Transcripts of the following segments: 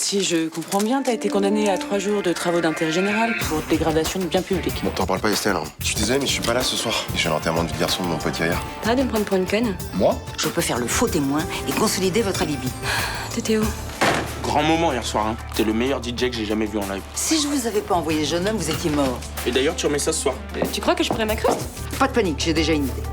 Si je comprends bien, t'as été condamné à 3 jours de travaux d'intérêt général pour dégradation de biens publics. Bon, t'en parles pas, Estelle. Hein. Je suis désolé, mais je suis pas là ce soir. J'ai l'enterrement du garçon de mon pote hier. T'arrêtes de me prendre pour une conne. Moi? Je peux faire le faux témoin et consolider votre alibi. T'étais où? Grand moment hier soir, hein. T'es le meilleur DJ que j'ai jamais vu en live. Si je vous avais pas envoyé le jeune homme, vous étiez mort. Et d'ailleurs, tu remets ça ce soir. Tu crois que je pourrais ma crust? Pas de panique, j'ai déjà une idée.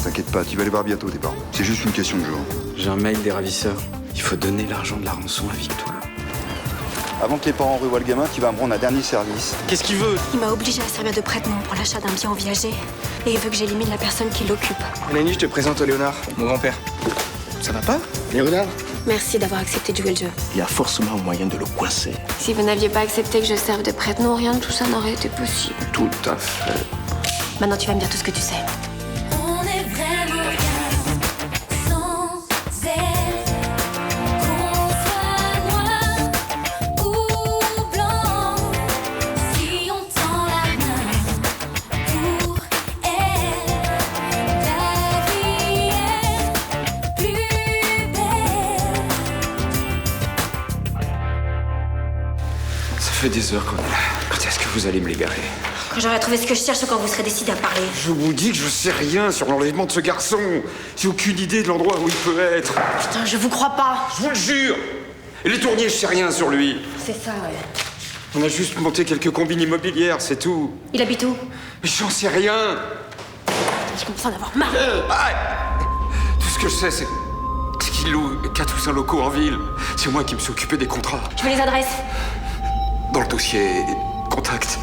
T'inquiète pas, tu vas les voir bientôt, tes parents. C'est juste une question de jour. J'ai un mail des ravisseurs. Il faut donner l'argent de la rançon à Victoire. Avant que les parents revoient le gamin, tu vas me rendre un dernier service. Qu'est-ce qu'il veut? Il m'a obligé à servir de prête-nom pour l'achat d'un bien au viager. Et il veut que j'élimine la personne qui l'occupe. Mélanie, je te présente Léonard, mon grand-père. Ça va pas, Léonard? Merci d'avoir accepté de jouer le jeu. Il y a forcément un moyen de le coincer. Si vous n'aviez pas accepté que je serve de prête-nom, rien de tout ça n'aurait été possible. Tout à fait. Maintenant, tu vas me dire tout ce que tu sais. On est vraiment bien sans elle. Qu'on soit noir ou blanc, si on tend la main pour elle, la vie est plus belle. Ça fait des heures qu'on est là. Quand est-ce que vous allez me l'égarer? Quand j'aurai trouvé ce que je cherche ou quand vous serez décidé à parler. Je vous dis que je sais rien sur l'enlèvement de ce garçon. J'ai aucune idée de l'endroit où il peut être. Putain, je vous crois pas. Je vous le jure. Et les tourniers, je sais rien sur lui. C'est ça, ouais. On a juste monté quelques combines immobilières, c'est tout. Il habite où? Mais j'en sais rien. Je commence à en avoir marre. Tout ce que je sais, c'est qu'il loue 4 ou 5 locaux en ville. C'est moi qui me suis occupé des contrats. Je veux les adresses. Dans le dossier contact.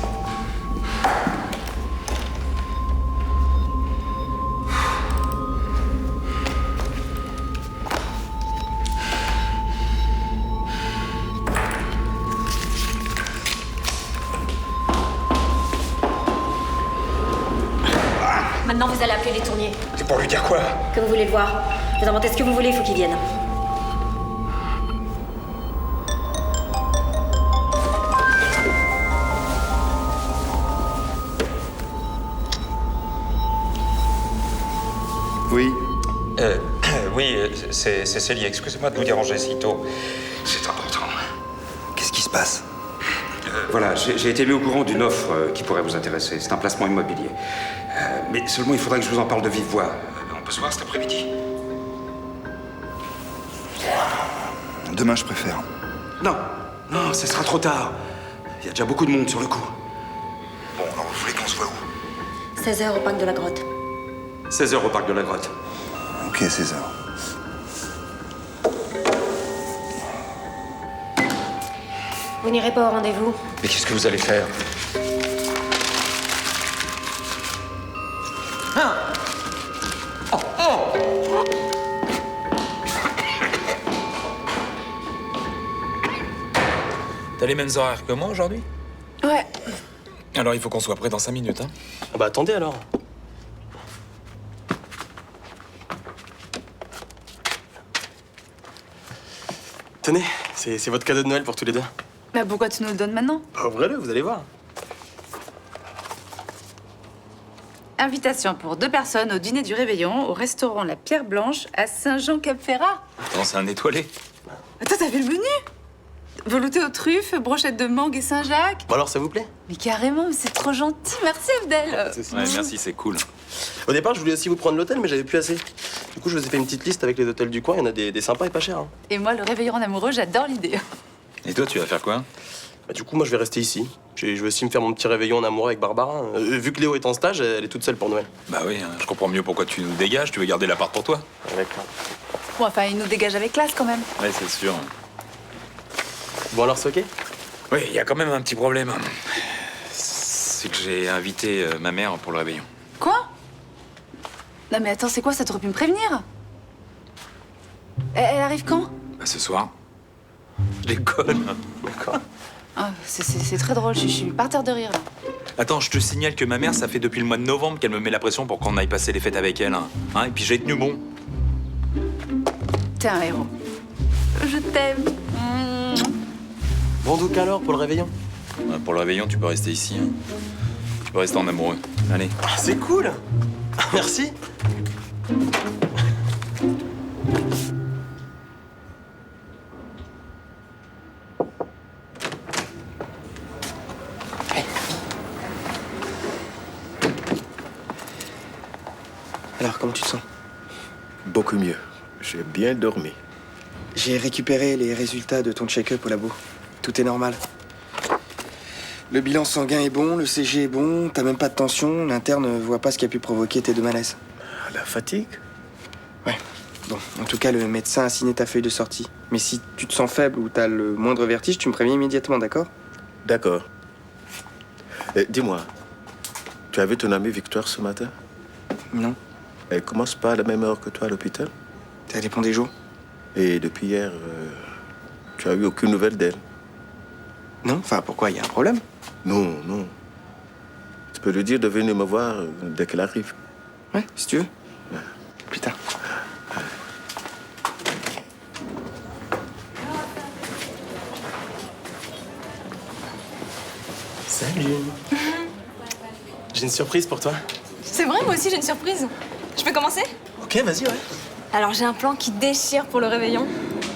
Maintenant, vous allez appeler les tourniers. C'est pour lui dire quoi? Que vous voulez le voir. Vous inventez ce que vous voulez, il faut qu'ils viennent. Oui. Oui, c'est Célie. Excusez-moi de vous déranger si tôt. C'est important. Qu'est-ce qui se passe? Voilà, j'ai été mis au courant d'une offre qui pourrait vous intéresser. C'est un placement immobilier. Mais seulement, il faudrait que je vous en parle de vive voix. On peut se voir cet après-midi? Demain, je préfère. Non, non, ce sera trop tard. Il y a déjà beaucoup de monde sur le coup. Bon, alors vous voulez qu'on se voit où? 16h au parc de la Grotte. 16h au parc de la Grotte. Ok, 16h. Vous n'irez pas au rendez-vous. Mais qu'est-ce que vous allez faire? T'as les mêmes horaires que moi aujourd'hui? Ouais. Alors il faut qu'on soit prêt dans 5 minutes, hein. Ah bah attendez alors. Tenez, c'est votre cadeau de Noël pour tous les deux. Bah pourquoi tu nous le donnes maintenant? Bah, ouvrez-le, vous allez voir. Invitation pour 2 personnes au dîner du réveillon au restaurant La Pierre Blanche à Saint-Jean-Cap-Ferrat. Attends, c'est un étoilé. Attends, t'as vu le menu? Velouté aux truffes, brochette de mangue et Saint-Jacques. Bon alors, ça vous plaît? Mais carrément, mais c'est trop gentil. Merci Abdel. Ouais, merci, c'est cool. Au départ, je voulais aussi vous prendre l'hôtel, mais j'avais plus assez. Du coup, je vous ai fait une petite liste avec les hôtels du coin. Il y en a des sympas et pas chers. Hein. Et moi, le réveillon en amoureux, j'adore l'idée. Et toi, tu vas faire quoi? Bah, du coup, moi, je vais rester ici. Je vais aussi me faire mon petit réveillon en amoureux avec Barbara. Vu que Léo est en stage, elle est toute seule pour Noël. Bah oui, hein, je comprends mieux pourquoi tu nous dégages. Tu veux garder l'appart pour toi? D'accord. Bon, enfin, il nous dégage avec classe quand même. Ouais, c'est sûr. Bon alors, c'est ok? Oui, il y a quand même un petit problème. C'est que j'ai invité ma mère pour le réveillon. Quoi? Non mais attends, c'est quoi? Ça t'aurait pu me prévenir? Elle arrive quand? Bah ce soir. Je déconne. D'accord. Ah, c'est très drôle, je suis par terre de rire là. Attends, je te signale que ma mère, ça fait depuis le mois de novembre qu'elle me met la pression pour qu'on aille passer les fêtes avec elle. Hein, et puis j'ai tenu bon. T'es un héros. Je t'aime. Bon donc alors, pour le réveillon? Pour le réveillon, tu peux rester ici. Hein. Tu peux rester en amoureux. Allez. Ah, c'est cool. Merci. comment tu te sens? Beaucoup mieux. J'ai bien dormi. J'ai récupéré les résultats de ton check-up au labo. Tout est normal. Le bilan sanguin est bon, le CG est bon, t'as même pas de tension, l'interne voit pas ce qui a pu provoquer tes deux malaises. La fatigue? Ouais. Bon, en tout cas, le médecin a signé ta feuille de sortie. Mais si tu te sens faible ou t'as le moindre vertige, tu me préviens immédiatement, d'accord? D'accord. Dis-moi, tu as vu ton amie Victoire ce matin? Non. Elle commence pas à la même heure que toi à l'hôpital? Ça dépend des jours. Et depuis hier, tu as eu aucune nouvelle d'elle? Non, enfin, pourquoi? Il y a un problème? Non, non. Tu peux lui dire de venir me voir dès qu'elle arrive. Ouais, si tu veux. Ouais. Plus tard. Salut. J'ai une surprise pour toi. C'est vrai, moi aussi j'ai une surprise. Je peux commencer? Ok, vas-y, ouais. Alors j'ai un plan qui déchire pour le réveillon.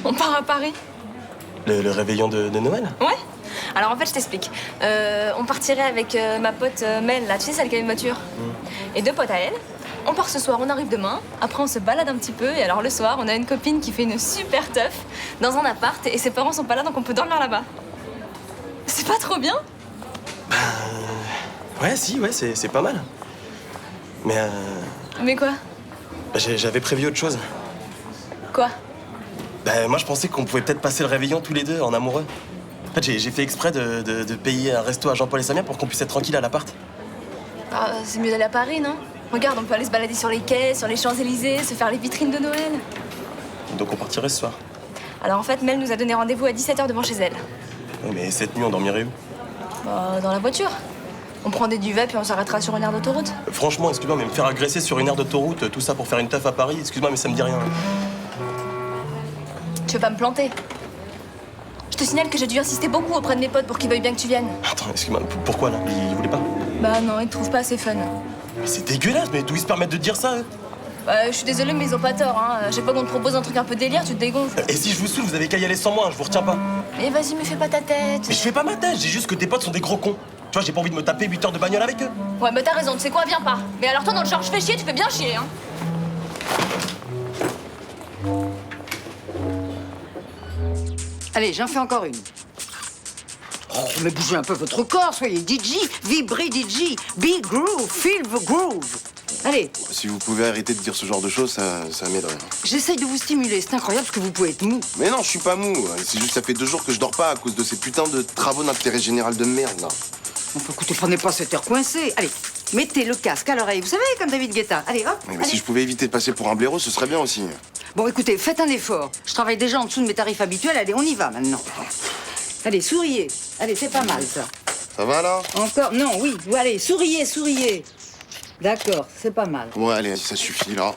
On part à Paris. Le réveillon de Noël? Ouais. Alors en fait, je t'explique. On partirait avec ma pote Mel, là, tu sais, celle qui a une voiture. Et deux potes à elle. On part ce soir, on arrive demain. Après, on se balade un petit peu. Et alors le soir, on a une copine qui fait une super teuf dans un appart. Et ses parents sont pas là, donc on peut dormir là-bas. C'est pas trop bien? Ouais, si, ouais, c'est pas mal. Mais Mais quoi? j'avais prévu autre chose. Quoi? Moi, je pensais qu'on pouvait peut-être passer le réveillon tous les deux en amoureux. En fait, j'ai fait exprès de payer un resto à Jean-Paul et Samia pour qu'on puisse être tranquille à l'appart. Ah, c'est mieux d'aller à Paris, non? Regarde, on peut aller se balader sur les quais, sur les Champs-Élysées, se faire les vitrines de Noël. Donc on partirait ce soir. Alors en fait, Mel nous a donné rendez-vous à 17h devant chez elle. Ouais, mais cette nuit, on dormirait où? Dans la voiture. On prend des duvets puis on s'arrêtera sur une aire d'autoroute. Franchement, excuse-moi, mais me faire agresser sur une aire d'autoroute, tout ça pour faire une teuf à Paris, excuse-moi, mais ça me dit rien. Tu veux pas me planter? Je te signale que j'ai dû insister beaucoup auprès de mes potes pour qu'ils veuillent bien que tu viennes. Attends, excuse-moi, pourquoi là? Ils voulaient pas? Bah non, ils te trouvent pas assez fun. Mais c'est dégueulasse, mais d'où ils se permettent de dire ça, eux? Bah, je suis désolée, mais ils ont pas tort, hein. J'ai pas qu'on te propose un truc un peu délire, tu te dégonfles. Et si je vous saoule, vous avez qu'à y aller sans moi, je vous retiens pas. Mais vas-y, me fais pas ta tête. Mais je fais pas ma tête, j'ai juste que tes potes sont des gros cons. Tu vois, j'ai pas envie de me taper 8 heures de bagnole avec eux. Ouais, mais t'as raison, tu sais quoi, viens pas. Mais alors toi, dans le genre, je fais chier, tu fais bien chier, hein. Allez, j'en fais encore une. Oh, mais bougez un peu votre corps, soyez DJ, vibrez DJ, be groove, feel the groove. Allez, Si vous pouvez arrêter de dire ce genre de choses, ça m'aiderait. j'essaye de vous stimuler, c'est incroyable parce que vous pouvez être mou. Mais non, je suis pas mou. C'est juste ça fait 2 jours que je dors pas à cause de ces putains de travaux d'intérêt général de merde, là. Enfin, écoutez, prenez pas cette heure coincée. Allez, mettez le casque à l'oreille, vous savez, comme David Guetta. Allez, hop, Mais allez. si je pouvais éviter de passer pour un blaireau, ce serait bien aussi. Bon, écoutez, faites un effort. Je travaille déjà en dessous de mes tarifs habituels, allez, on y va maintenant. Allez, souriez. Allez, c'est pas mal, ça. Ça va, là? Encore, non, oui, allez, souriez, souriez. D'accord, c'est pas mal. Ouais, allez, ça suffit, là.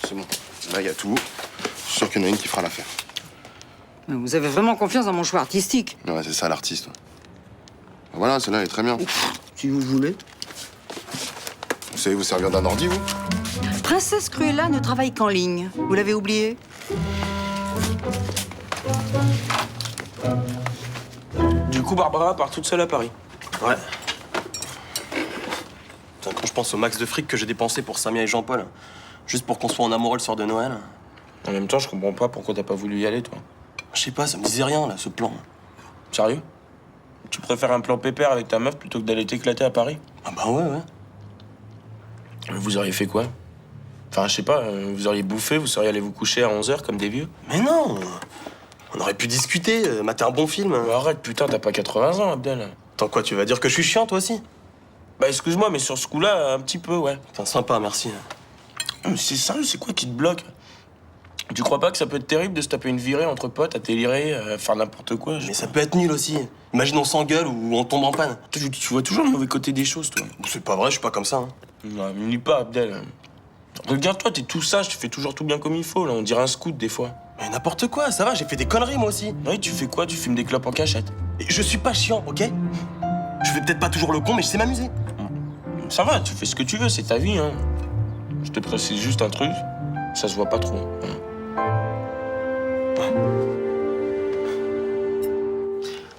C'est bon. Là, il y a tout. Je suis sûr qu'il y en a une qui fera l'affaire. Vous avez vraiment confiance dans mon choix artistique? Ouais, c'est ça, l'artiste. Voilà, celle-là, elle est très bien. Si vous voulez. Vous savez vous servir d'un ordi, vous? Princesse Cruella ne travaille qu'en ligne. Vous l'avez oublié? Du coup, Barbara part toute seule à Paris. Ouais. Putain, quand je pense au max de fric que j'ai dépensé pour Samia et Jean-Paul, juste pour qu'on soit en amoureux le soir de Noël. En même temps, je comprends pas pourquoi t'as pas voulu y aller, toi. Je sais pas, ça me disait rien, là, ce plan. Sérieux? Tu préfères un plan pépère avec ta meuf plutôt que d'aller t'éclater à Paris? Ah bah ouais, ouais. Vous auriez fait quoi? Enfin, je sais pas, vous auriez bouffé, vous seriez allé vous coucher à 11h comme des vieux? Mais non! On aurait pu discuter, mater un bon film. Arrête, putain, t'as pas 80 ans, Abdel. Attends quoi, tu vas dire que je suis chiant, toi aussi? Bah, excuse-moi, mais sur ce coup-là, un petit peu, ouais. Putain, sympa, merci. Mais c'est sérieux, c'est quoi qui te bloque? Tu crois pas que ça peut être terrible de se taper une virée entre potes, à délirer, à faire n'importe quoi? Mais ça peut être nul aussi. Imagine on s'engueule ou on tombe en panne. Tu vois toujours le mauvais côté des choses, toi. C'est pas vrai, je suis pas comme ça. Hein. Non, me dis pas, Abdel. Regarde-toi, t'es tout sage, tu fais toujours tout bien comme il faut, là. On dirait un scout, des fois. Mais n'importe quoi, ça va, j'ai fait des conneries, moi aussi. Oui, tu fais quoi? Tu fumes des clopes en cachette? Et je suis pas chiant, ok? Je fais peut-être pas toujours le con, mais je sais m'amuser. Ça va, tu fais ce que tu veux, c'est ta vie, hein. Je te précise juste un truc, ça se voit pas trop. Hein.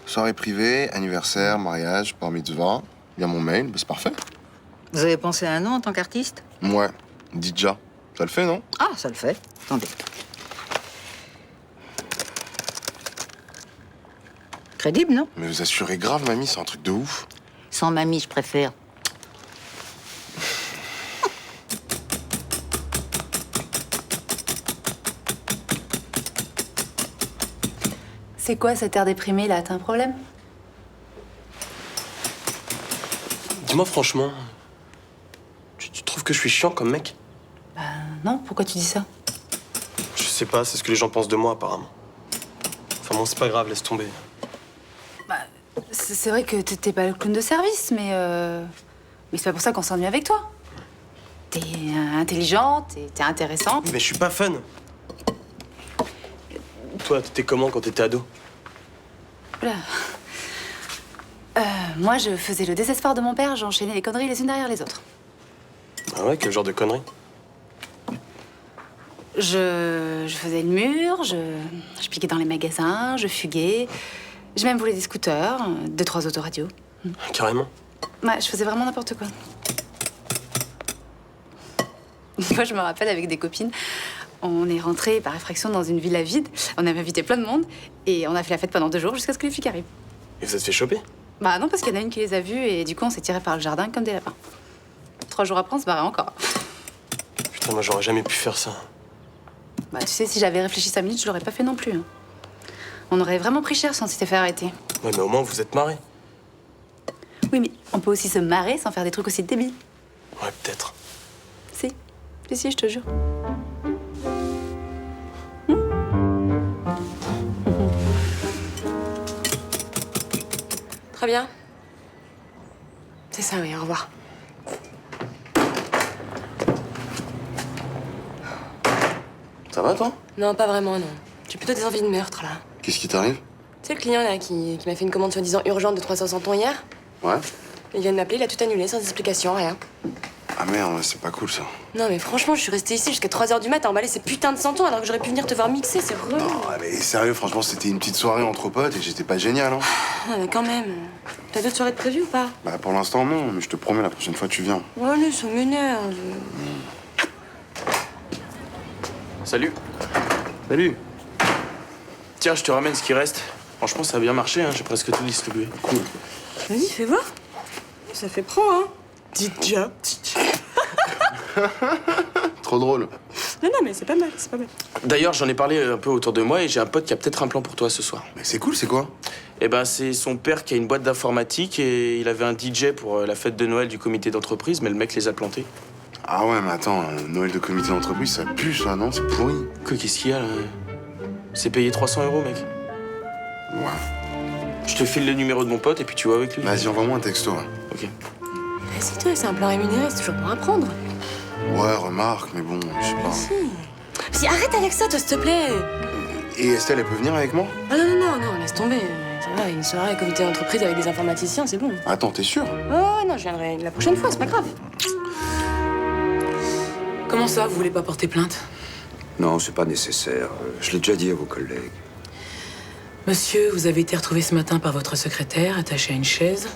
Soirée privée, anniversaire, mariage, bar mitzvah. Il y a mon mail, bah, c'est parfait. Vous avez pensé à un nom en tant qu'artiste? Ouais, Didja. Ça le fait, non? Ah, ça le fait. Attendez. Crédible, non? Mais vous assurez grave, mamie, c'est un truc de ouf. Sans mamie, je préfère. C'est quoi cet air déprimé là? T'as un problème? Dis-moi franchement, tu trouves que je suis chiant comme mec? Bah non, pourquoi tu dis ça? Je sais pas, c'est ce que les gens pensent de moi apparemment. Enfin bon, c'est pas grave, laisse tomber. Bah, c'est vrai que t'es pas le clown de service, mais c'est pas pour ça qu'on s'ennuie avec toi. T'es intelligente, t'es intéressant. Mais je suis pas fun. Toi, t'étais comment quand t'étais ado? Oula. Moi, je faisais le désespoir de mon père, j'enchaînais les conneries les unes derrière les autres. Ah ouais, quel genre de conneries? Je faisais le mur, je piquais dans les magasins, je fuguais. J'ai même volé des scooters, 2-3 autoradios. Carrément. Ouais, je faisais vraiment n'importe quoi. Une fois, je me rappelle, avec des copines, on est rentrés par effraction dans une villa vide. On avait invité plein de monde et on a fait la fête pendant 2 jours jusqu'à ce que les flics arrivent. Et vous êtes fait choper? Bah non, parce qu'il y en a une qui les a vus et du coup, on s'est tirés par le jardin comme des lapins. 3 jours après, on se barrait encore. Putain, moi j'aurais jamais pu faire ça. Bah tu sais, si j'avais réfléchi 5 minutes, je l'aurais pas fait non plus. Hein. On aurait vraiment pris cher si on s'était fait arrêter. Ouais, mais au moins vous êtes marrés. Oui, mais on peut aussi se marrer sans faire des trucs aussi débiles. Ouais, peut-être. Si, je te jure. Très bien. C'est ça, oui, au revoir. Ça va, toi? Non, pas vraiment, non. J'ai plutôt des envies de meurtre, là. Qu'est-ce qui t'arrive? Tu sais, le client, là, qui m'a fait une commande soi-disant urgente de 300 centons hier? Ouais. Il vient de m'appeler, il a tout annulé, sans explication, rien. Ah merde, c'est pas cool, ça. Non, mais franchement, je suis restée ici jusqu'à 3h du mat à emballer ces putains de centons alors que j'aurais pu venir te voir mixer, c'est relou. Non, mais sérieux, franchement, c'était une petite soirée entre potes et j'étais pas génial, hein. Ah, mais quand même. T'as d'autres soirées de prévues ou pas? Bah, pour l'instant, non, mais je te promets, la prochaine fois, tu viens. Oh, allez, ça m'énerve. Salut. Salut. Tiens, je te ramène ce qui reste. Franchement, ça a bien marché, hein. J'ai presque tout distribué. Cool. Vas-y, fais voir. Ça fait pro, hein. Didja. Trop drôle. Non, mais c'est pas mal, c'est pas mal. D'ailleurs, j'en ai parlé un peu autour de moi et j'ai un pote qui a peut-être un plan pour toi ce soir. Mais c'est cool, c'est quoi? Eh ben, c'est son père qui a une boîte d'informatique et il avait un DJ pour la fête de Noël du comité d'entreprise, mais le mec les a plantés. Ah ouais, mais attends, Noël de comité d'entreprise, ça pue, ça, non? C'est pourri. Qu'est-ce qu'il y a, là? C'est payé 300 €, mec. Ouais. Je te file le numéro de mon pote et puis tu vois avec lui. Vas-y, envoie-moi un texto, ouais. Ok. Vas-y, toi, c'est un plan rémunéré, c'est toujours pour apprendre. Ouais, remarque, mais bon, je sais pas. Si, arrête avec ça, toi, s'il te plaît. Et Estelle, elle peut venir avec moi? Ah non, laisse tomber. Ça va, une soirée comité d'entreprise avec des informaticiens, c'est bon. Attends, t'es sûr? Oh non, je viendrai la prochaine fois, c'est pas grave. Comment ça, vous voulez pas porter plainte? Non, c'est pas nécessaire. Je l'ai déjà dit à vos collègues. Monsieur, vous avez été retrouvé ce matin par votre secrétaire, attaché à une chaise,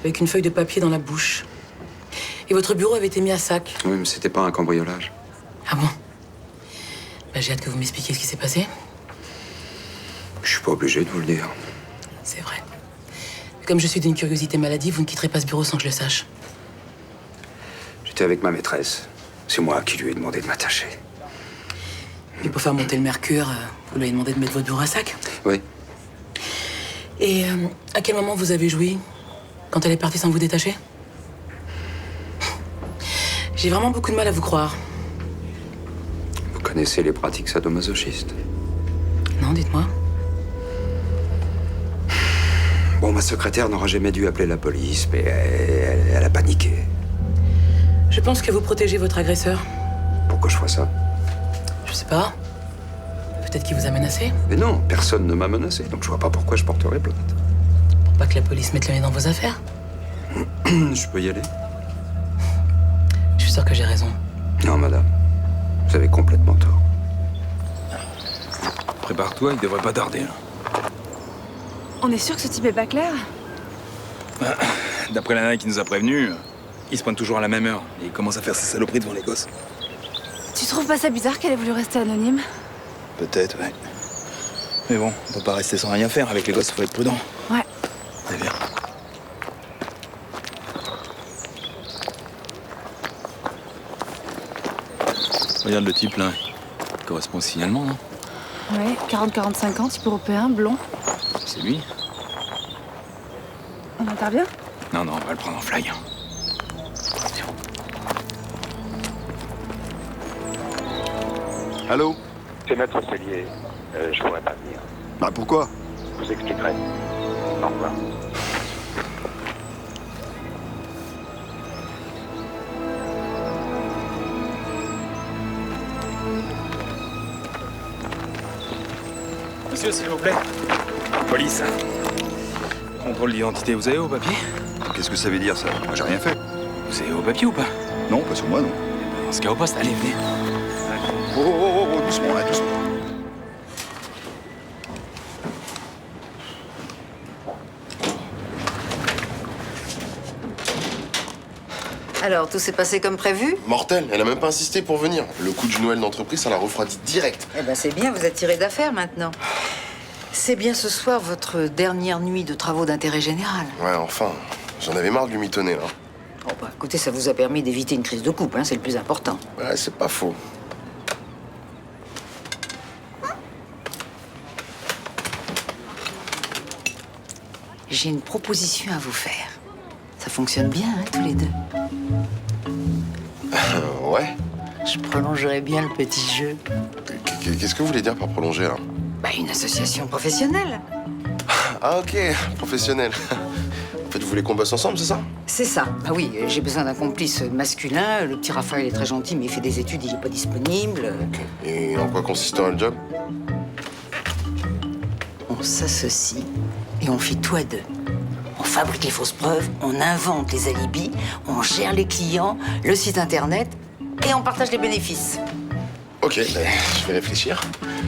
avec une feuille de papier dans la bouche. Et votre bureau avait été mis à sac. Oui, mais c'était pas un cambriolage. Ah bon? Bah, j'ai hâte que vous m'expliquiez ce qui s'est passé. Je suis pas obligé de vous le dire. C'est vrai. Mais comme je suis d'une curiosité maladive, vous ne quitterez pas ce bureau sans que je le sache. J'étais avec ma maîtresse. C'est moi qui lui ai demandé de m'attacher. Et pour faire monter le mercure, vous lui avez demandé de mettre votre bureau à sac? Oui. Et à quel moment vous avez joui? Quand elle est partie sans vous détacher? J'ai vraiment beaucoup de mal à vous croire. Vous connaissez les pratiques sadomasochistes? Non, dites-moi. Bon, ma secrétaire n'aura jamais dû appeler la police, mais elle a paniqué. Je pense que vous protégez votre agresseur. Pourquoi je ferais ça? Je sais pas. Peut-être qu'il vous a menacé? Mais non, personne ne m'a menacé, donc je vois pas pourquoi je porterais plainte. Pour pas que la police mette le nez dans vos affaires? Je peux y aller? Je suis sûr que j'ai raison. Non, madame. Vous avez complètement tort. Prépare-toi, il devrait pas tarder. On est sûr que ce type est pas clair? D'après la nana qui nous a prévenus, il se pointe toujours à la même heure. Et il commence à faire ses saloperies devant les gosses. Tu trouves pas ça bizarre qu'elle ait voulu rester anonyme? Peut-être, ouais. Mais bon, on peut pas rester sans rien faire. Avec les gosses, faut être prudent. Ouais. C'est bien. Regarde le type là. Il correspond au signalement, non? Ouais, 40-45 ans, type européen, blond. C'est lui? On intervient? Non, non, on va le prendre en flag. Allô? C'est Maître Cellier. Je pourrais pas venir. Bah pourquoi? Je vous expliquerai. Au revoir. Monsieur, s'il vous plaît. Police. Contrôle d'identité, vous avez vos papiers? Qu'est-ce que ça veut dire ça? Moi j'ai rien fait. Vous avez vos papiers ou pas? Non, pas sur moi, non. Dans ce cas, au poste, allez, venez. Oh, doucement, là, doucement. Alors, tout s'est passé comme prévu? Mortel, elle a même pas insisté pour venir. Le coup du Noël d'entreprise, ça l'a refroidi direct. Eh ben, c'est bien, vous êtes tiré d'affaire maintenant. C'est bien ce soir votre dernière nuit de travaux d'intérêt général. Ouais, enfin, j'en avais marre de lui mitonner, là. Oh, bah, écoutez, ça vous a permis d'éviter une crise de couple, hein, c'est le plus important. Ouais, c'est pas faux. J'ai une proposition à vous faire. Ça fonctionne bien, hein, tous les deux. Ouais. Je prolongerai bien le petit jeu. Qu'est-ce que vous voulez dire par prolonger, là? Bah, une association professionnelle. Ah, ok, professionnel. En fait, vous voulez qu'on bosse ensemble, c'est ça? C'est ça. Ah oui, j'ai besoin d'un complice masculin. Le petit Raphaël est très gentil, mais il fait des études, il est pas disponible. Ok. Et en quoi consistera le job? On s'associe et on fait tout à deux. On fabrique les fausses preuves, on invente les alibis, on gère les clients, le site internet et on partage les bénéfices. Ok, ben, je vais réfléchir.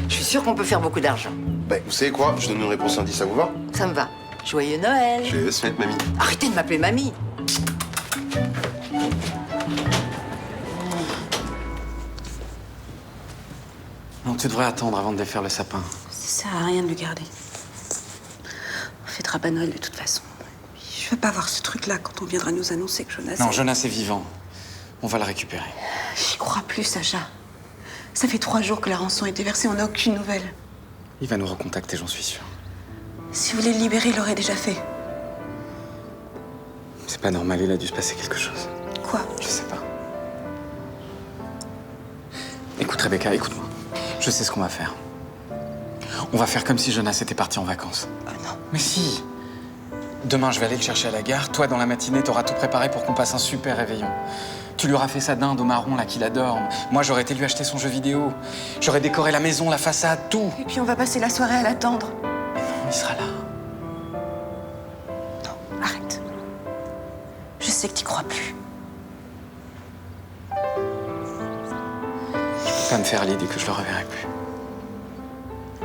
Je suis sûre qu'on peut faire beaucoup d'argent. Ben, vous savez quoi? Je donne une réponse indice, ça vous va? Ça me va. Joyeux Noël. Je vais se mettre mamie. Arrêtez de m'appeler mamie. Non, tu devrais attendre avant de défaire le sapin. Ça sert à rien de le garder. On fêtera pas Noël de toute façon. Je veux pas voir ce truc-là quand on viendra nous annoncer que Jonas... Non, Jonas est vivant. On va le récupérer. J'y crois plus, Sacha. Ça fait 3 jours que la rançon a été versée, on n'a aucune nouvelle. Il va nous recontacter, j'en suis sûr. Si vous voulez le libérer, il l'aurait déjà fait. C'est pas normal, il a dû se passer quelque chose. Quoi? Je sais pas. Écoute, Rebecca, écoute-moi. Je sais ce qu'on va faire. On va faire comme si Jonas était parti en vacances. Ah non. Mais si. Demain, je vais aller le chercher à la gare. Toi, dans la matinée, t'auras tout préparé pour qu'on passe un super réveillon. Tu lui auras fait sa dinde au marron, là, qu'il adore. Moi, j'aurais été lui acheter son jeu vidéo. J'aurais décoré la maison, la façade, tout. Et puis on va passer la soirée à l'attendre. Mais non, il sera là. Non, arrête. Je sais que t'y crois plus. Tu peux pas me faire à l'idée que je le reverrai plus.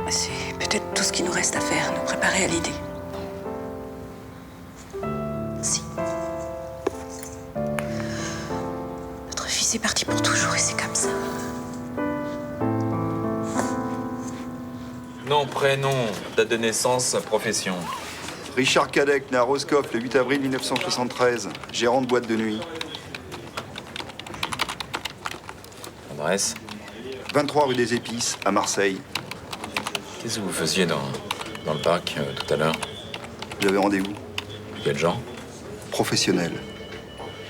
C'est peut-être tout ce qu'il nous reste à faire, nous préparer à l'idée. Si. Notre fils est parti pour toujours et c'est comme ça. Nom, prénom, date de naissance, profession. Richard Cadec, né à Roscoff le 8 avril 1973, gérant de boîte de nuit. Adresse? 23 rue des Épices, à Marseille. Qu'est-ce que vous faisiez dans le parc tout à l'heure? J'avais rendez-vous. Quel genre? Professionnel.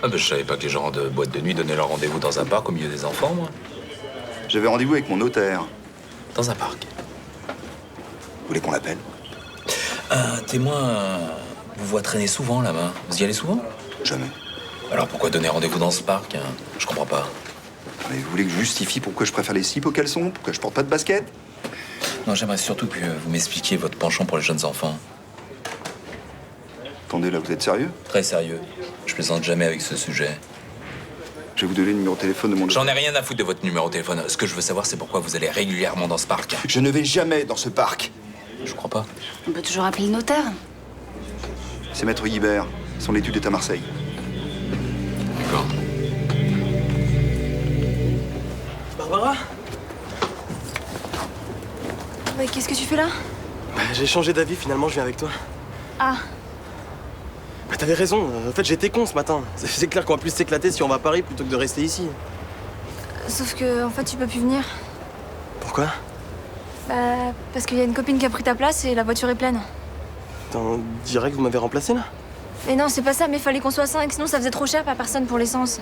Ah ben je savais pas que les gens de boîte de nuit donnaient leur rendez-vous dans un parc au milieu des enfants, moi. J'avais rendez-vous avec mon notaire. Dans un parc? Vous voulez qu'on l'appelle? Un témoin vous voit traîner souvent là-bas. Vous y allez souvent? Jamais. Alors pourquoi donner rendez-vous dans ce parc, hein? Je comprends pas. Mais vous voulez que je justifie pourquoi je préfère les slips aux caleçons? Pourquoi je porte pas de basket? Non, j'aimerais surtout que vous m'expliquiez votre penchant pour les jeunes enfants. Attendez, là, vous êtes sérieux? Très sérieux. Je plaisante jamais avec ce sujet. Je vais vous donner le numéro de téléphone de mon... J'en ai rien à foutre de votre numéro de téléphone. Ce que je veux savoir, c'est pourquoi vous allez régulièrement dans ce parc. Je ne vais jamais dans ce parc. Je crois pas. On peut toujours appeler le notaire. C'est Maître Guibert. Son étude est à Marseille. D'accord. mais qu'est-ce que tu fais là? Bah, j'ai changé d'avis, finalement, je viens avec toi. Ah, Bah, t'avais raison, en fait, j'étais con ce matin. C'est clair qu'on va plus s'éclater si on va à Paris plutôt que de rester ici. sauf que en fait tu peux plus venir. Pourquoi? Bah, parce qu'il y a une copine qui a pris ta place et la voiture est pleine. Attends, direct, vous m'avez remplacé là? Mais non, c'est pas ça, mais fallait qu'on soit 5, sinon ça faisait trop cher par personne pour l'essence.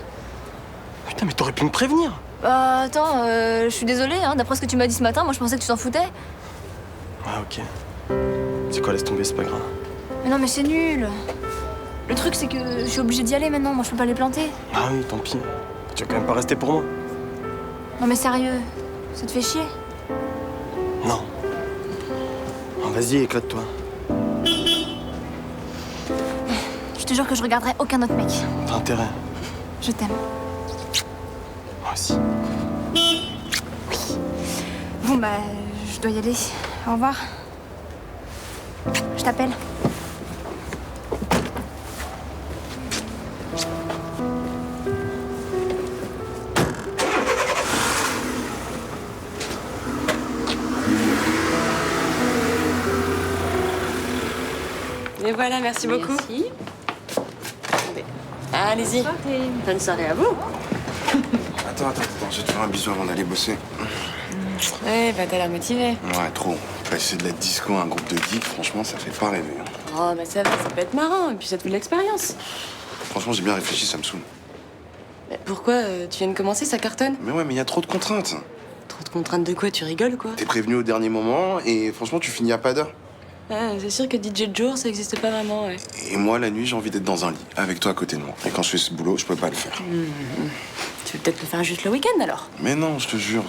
Putain, mais t'aurais pu me prévenir. Bah, attends, je suis désolée, hein, d'après ce que tu m'as dit ce matin, moi je pensais que tu t'en foutais. Ah, ok. C'est quoi, laisse tomber, c'est pas grave. Mais non, mais c'est nul. Le truc, c'est que je suis obligée d'y aller maintenant, moi je peux pas les planter. Ah oui, tant pis. Tu vas quand même pas rester pour moi. Non, mais sérieux, ça te fait chier? Non. Non, vas-y, éclate-toi. Je te jure que je regarderai aucun autre mec. T'as intérêt. Je t'aime. Moi aussi. Bon, bah, je dois y aller. Au revoir. Je t'appelle. Et voilà, merci beaucoup. Merci. Allez-y. Bonne soirée à vous. Attends, je vais te faire un bisou avant d'aller bosser. Ouais, bah t'as l'air motivé. Ouais, trop. Passer de la disco à un groupe de geeks, franchement, ça fait pas rêver. hein. Oh, bah ça va, ça peut être marrant. Et puis ça te fait de l'expérience. Franchement, j'ai bien réfléchi, ça me saoule. Mais pourquoi tu viens de commencer, ça cartonne? Mais ouais, mais il y a trop de contraintes. Trop de contraintes de quoi? Tu rigoles, quoi? T'es prévenu au dernier moment et franchement, tu finis à pas d'heure. Ah, c'est sûr que DJ de jour, ça existe pas vraiment, ouais. Et moi, la nuit, j'ai envie d'être dans un lit, avec toi à côté de moi. Et quand je fais ce boulot, je peux pas le faire. Tu veux peut-être le faire juste le week-end, alors? Mais non, je te jure,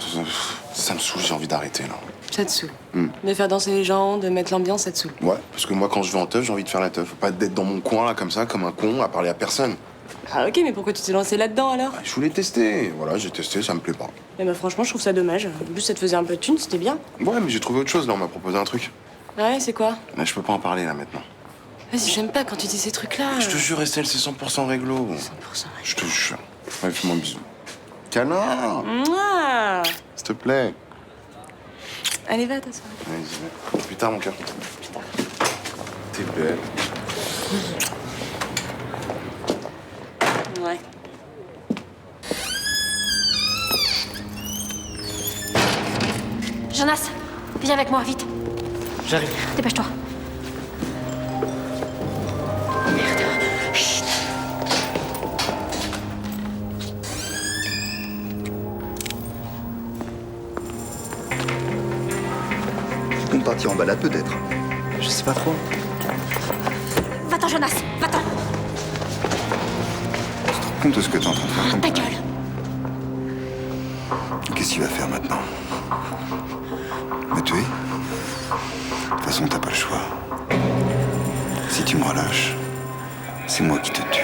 ça me saoule, j'ai envie d'arrêter, là. Ça te saoule. De faire danser les gens, de mettre l'ambiance, ça te saoule. Ouais, parce que moi, quand je vais en teuf, j'ai envie de faire la teuf. Faut pas d'être dans mon coin, là, comme ça, comme un con, à parler à personne. Ah ok, mais pourquoi tu t'es lancé là-dedans, alors? Je voulais tester. Voilà, j'ai testé, ça me plaît pas. Mais bah franchement, je trouve ça dommage. En plus, ça te faisait un peu de thune, c'était bien. Ouais, mais j'ai trouvé autre chose, là, on m'a proposé un truc. Ouais, c'est quoi? Mais je peux pas en parler, là, maintenant. Vas-y, j'aime pas quand tu dis ces trucs-là. Je te jure, Estelle, c'est 100% réglo. 100% Je te jure. Ouais, fais-moi un bisou. Câlin! Mouah. S'il te plaît. Allez, va, ta soirée. Vas-y, va. Plus tard, mon cœur. Plus tard. T'es belle. Ouais. Jonas, viens avec moi, vite. J'arrive. Dépêche-toi. Tu comptes partir en balade, peut-être? Je sais pas trop. Va-t'en, Jonas, va-t'en. Tu te rends compte de ce que t'es en train de faire comme Ta connerie? gueule. Qu'est-ce qu'il va faire maintenant? Me tuer? De toute façon, t'as pas le choix. Si tu me relâches, c'est moi qui te tue.